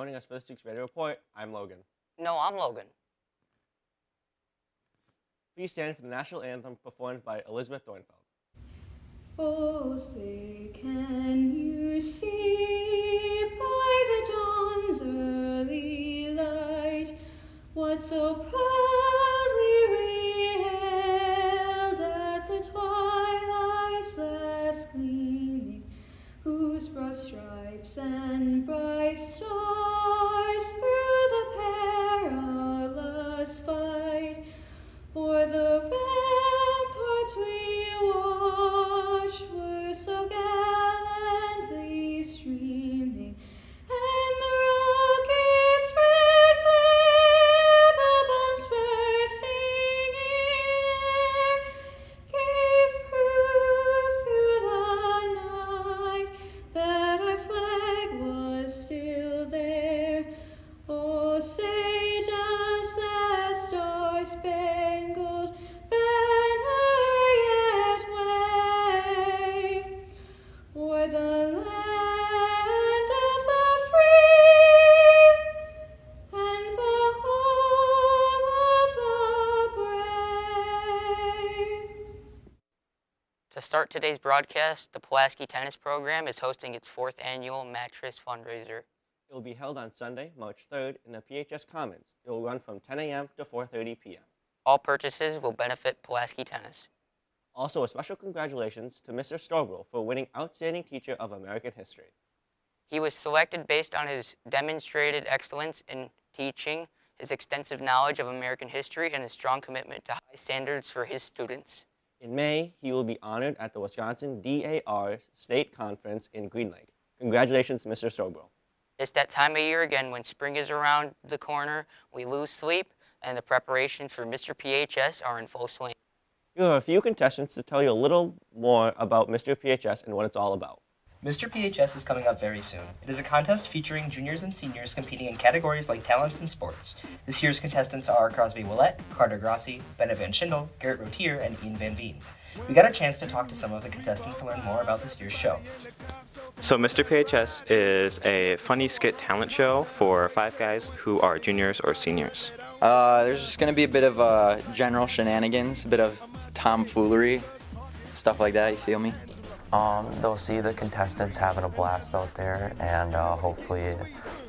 joining us for this week's radio report. I'm Logan. No, I'm Logan. Please stand for the national anthem performed by Elizabeth Thornfeld. Oh, say, can you see by the dawn's early light what so proudly we hailed at the twilight's last gleaming, whose broad stripes and bright stars through the perilous fight o'er the ramparts we watched were so gallantly streaming, and the rocket's red glare, the bombs bursting in air, gave proof through the night that our flag was still there. Oh, say does that star-spangled banner yet wave o'er the land of the free and the home of the brave? To start today's broadcast, the Pulaski Tennis Program is hosting its 4th annual mattress fundraiser. It will be held on Sunday, March 3rd in the PHS Commons. It will run from 10 a.m. to 4:30 p.m. All purchases will benefit Pulaski Tennis. Also, a special congratulations to Mr. Strobel for winning Outstanding Teacher of American History. He was selected based on his demonstrated excellence in teaching, his extensive knowledge of American history, and his strong commitment to high standards for his students. In May, he will be honored at the Wisconsin DAR State Conference in Green Lake. Congratulations, Mr. Strobel. It's that time of year again when spring is around the corner, we lose sleep, and the preparations for Mr. PHS are in full swing. You have a few contestants to tell you a little more about Mr. PHS and what it's all about. Mr. PHS is coming up very soon. It is a contest featuring juniors and seniors competing in categories like talents and sports. This year's contestants are Crosby Willett, Carter Grossi, Bennett Van Schindel, Garrett Rotier, and Ian Van Veen. We got a chance to talk to some of the contestants to learn more about this year's show. So Mr. PHS is a funny skit talent show for 5 guys who are juniors or seniors. There's just going to be a bit of general shenanigans, a bit of tomfoolery, stuff like that, you feel me? They'll see the contestants having a blast out there, and hopefully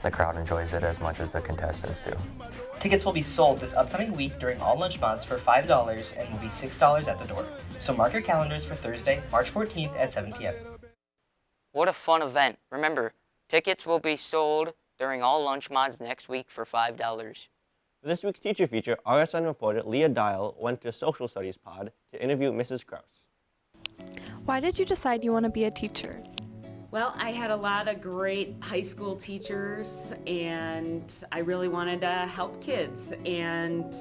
the crowd enjoys it as much as the contestants do. Tickets will be sold this upcoming week during all lunch months for $5 and will be $6 at the door. So mark your calendars for Thursday, March 14th at 7 p.m. What a fun event. Remember, tickets will be sold during all lunch mods next week for $5. For this week's teacher feature, RSN reporter Leah Dial went to Social Studies Pod to interview Mrs. Krause. Why did you decide you want to be a teacher? Well, I had a lot of great high school teachers, and I really wanted to help kids. And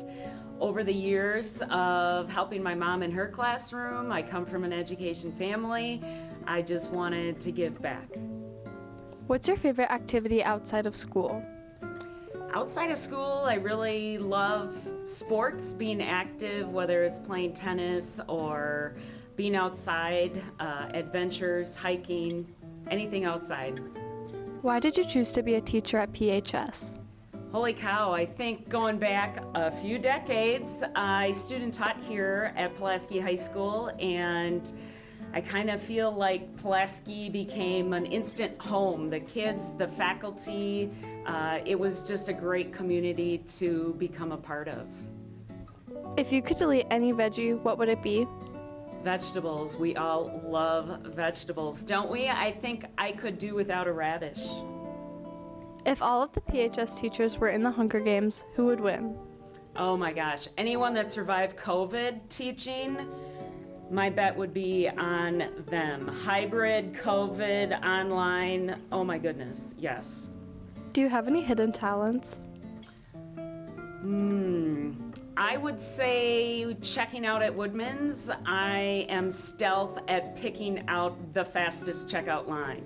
over the years of helping my mom in her classroom, I come from an education family, I just wanted to give back. What's your favorite activity outside of school? Outside of school, I really love sports, being active, whether it's playing tennis or being outside, adventures, hiking, anything outside. Why did you choose to be a teacher at PHS? Holy cow, I think going back a few decades, I student taught here at Pulaski High School, and I kind of feel like Pulaski became an instant home. The kids, the faculty, it was just a great community to become a part of. If you could delete any veggie, what would it be? Vegetables. We all love vegetables, don't we? I think I could do without a radish. If all of the PHS teachers were in the Hunger Games, who would win? Oh my gosh, anyone that survived COVID teaching, my bet would be on them. Hybrid, COVID, online, oh my goodness, yes. Do you have any hidden talents? I would say checking out at Woodman's, I am stealth at picking out the fastest checkout line.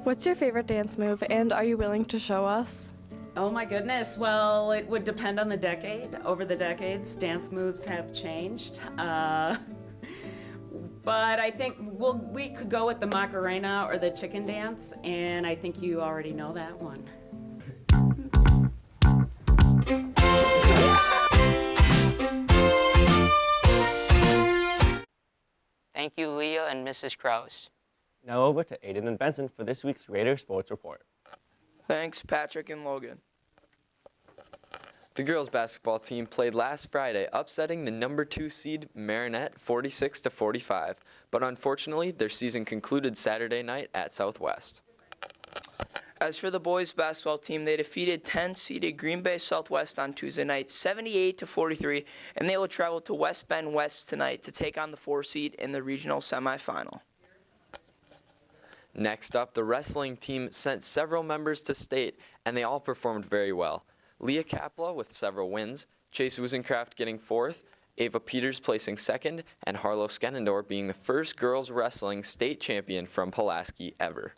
What's your favorite dance move, and are you willing to show us? Oh my goodness, well, it would depend on the decade. Over the decades, dance moves have changed. But I think we could go with the Macarena or the chicken dance, and I think you already know that one. Thank you, Leah and Mrs. Krause. Now over to Aiden and Benson for this week's Raider Sports Report. Thanks, Patrick and Logan. The girls basketball team played last Friday, upsetting the number 2 seed Marinette 46-45, but unfortunately their season concluded Saturday night at Southwest. As for the boys basketball team, they defeated 10-seeded Green Bay Southwest on Tuesday night, 78-43, and they will travel to West Bend West tonight to take on the 4 seed in the regional semifinal. Next up, the wrestling team sent several members to state, and they all performed very well. Leah Kapla with several wins, Chase Wuzencraft getting 4th, Ava Peters placing 2nd, and Harlow Skenendor being the first girls wrestling state champion from Pulaski ever.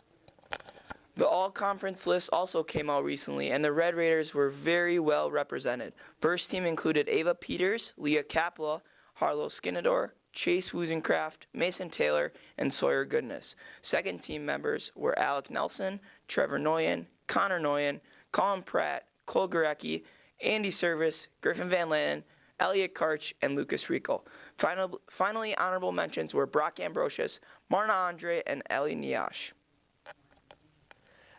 The all-conference list also came out recently, and the Red Raiders were very well represented. First team included Ava Peters, Leah Kapla, Harlow Skenendor, Chase Wuzencraft, Mason Taylor, and Sawyer Goodness. Second team members were Alec Nelson, Trevor Noyen, Connor Noyen, Colin Pratt, Cole Gorecki, Andy Service, Griffin Van Lannen, Elliot Karch, and Lucas Rico. Finally, honorable mentions were Brock Ambrosius, Marna Andre, and Ellie Niash.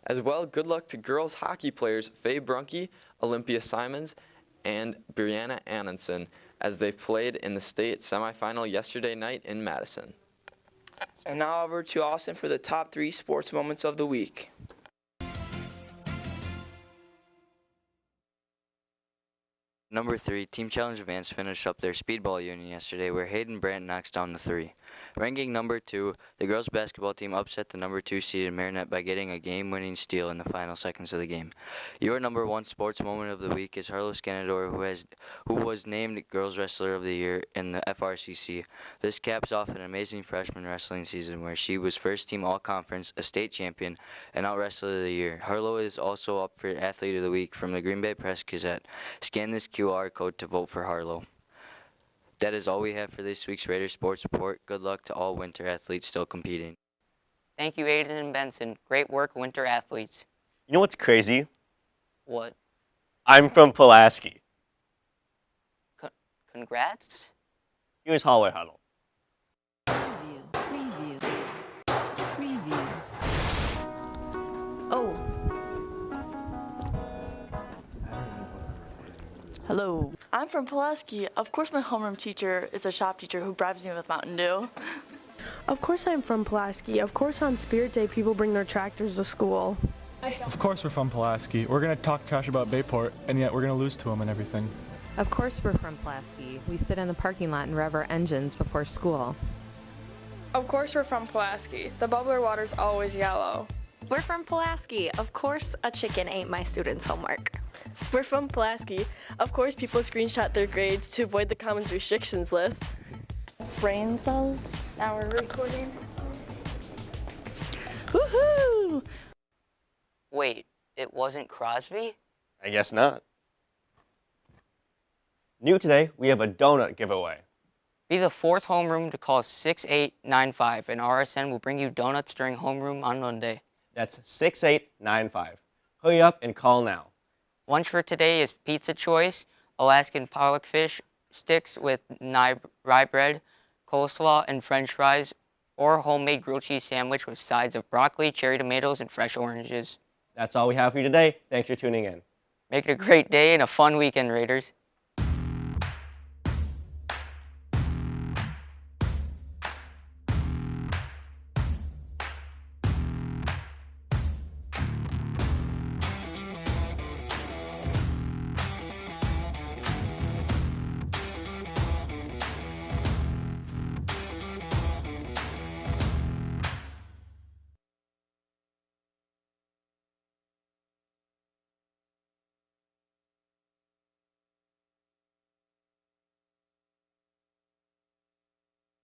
As well, good luck to girls hockey players Faye Brunke, Olympia Simons, and Brianna Annenson as they played in the state semifinal yesterday night in Madison. And now over to Austin for the top 3 sports moments of the week. Number 3, Team Challenge Advance finished up their speedball union yesterday where Hayden Brandt knocks down the 3. Ranking number 2, the girls basketball team upset the number 2 seeded Marinette by getting a game-winning steal in the final seconds of the game. Your number 1 sports moment of the week is Harlow Skenendor, who was named Girls Wrestler of the Year in the FRCC. This caps off an amazing freshman wrestling season where she was first team all-conference, a state champion, and out-wrestler of the year. Harlow is also up for Athlete of the Week from the Green Bay Press-Gazette. Scan this QR code to vote for Harlow. That is all we have for this week's Raider Sports Report. Good luck to all winter athletes still competing. Thank you, Aiden and Benson. Great work, winter athletes. You know what's crazy? What? I'm from Pulaski. Congrats? Here's Hallway Huddle. Oh. Hello. I'm from Pulaski. Of course my homeroom teacher is a shop teacher who bribes me with Mountain Dew. Of course I'm from Pulaski. Of course on Spirit Day people bring their tractors to school. Of course we're from Pulaski. We're going to talk trash about Bayport, and yet we're going to lose to them and everything. Of course we're from Pulaski. We sit in the parking lot and rev our engines before school. Of course we're from Pulaski. The bubbler water's always yellow. We're from Pulaski. Of course a chicken ate my students' homework. We're from Pulaski. Of course people screenshot their grades to avoid the Commons restrictions list. Brain cells. Now we're recording. Woohoo! Wait, it wasn't Crosby? I guess not. New today, we have a donut giveaway. Be the 4th homeroom to call 6895, and RSN will bring you donuts during homeroom on Monday. That's 6895. Hurry up and call now. Lunch for today is pizza choice, Alaskan pollock fish sticks with rye bread, coleslaw, and french fries, or homemade grilled cheese sandwich with sides of broccoli, cherry tomatoes, and fresh oranges. That's all we have for you today. Thanks for tuning in. Make it a great day and a fun weekend, Raiders.